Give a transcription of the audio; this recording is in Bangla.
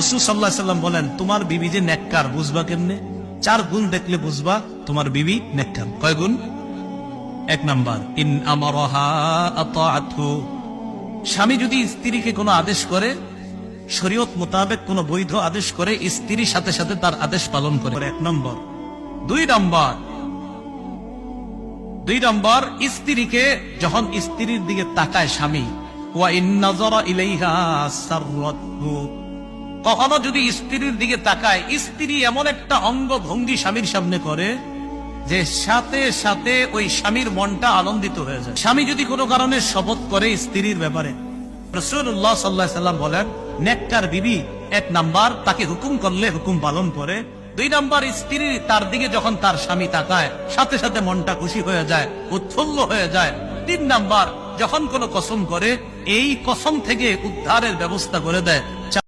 রাসূল সাল্লাল্লাহু আলাইহি ওয়াসাল্লাম বলেন, তোমার বিবি যে নেককার বুঝবা কেমনে? 4 গুণ দেখলে বুঝবা তোমার বিবি নেককার। কয় গুণ? 1 নাম্বার, ইন আমারাহা আতাআতহু, স্বামী যদি স্ত্রীকে কোনো আদেশ করে, শরীয়ত মোতাবেক কোনো বৈধ আদেশ করে, স্ত্রীর সাথে সাথে তার আদেশ পালন করে। 1 নম্বর। 2 নম্বর, স্ত্রীকে যখন স্ত্রীর দিকে তাকায় স্বামী, ওয়া ইন নাযারা ইলাইহা সাররাতহু, কখনো যদি স্ত্রীর দিকে তাকায়, স্ত্রী এমন একটা অঙ্গ ভঙ্গি স্বামীর সামনে করে যে সাথে সাথে ওই স্বামীর মনটা আনন্দিত হয়ে যায়। স্বামী যদি কোনো কারণে শপথ করে স্ত্রীর ব্যাপারে, রাসূলুল্লাহ সাল্লাল্লাহু আলাইহি ওয়াসাল্লাম বলেন, নেককার বিবি 1 নাম্বার তাকে হুকুম করলে হুকুম পালন করে। 2 নাম্বার, স্ত্রী তার দিকে যখন তার স্বামী তাকায় সাথে সাথে মনটা খুশি হয়ে যায়, উৎফুল্ল হয়ে যায়। 3 নাম্বার, যখন কোনো কসম করে এই কসম থেকে উদ্ধারের ব্যবস্থা করে দেয়। 4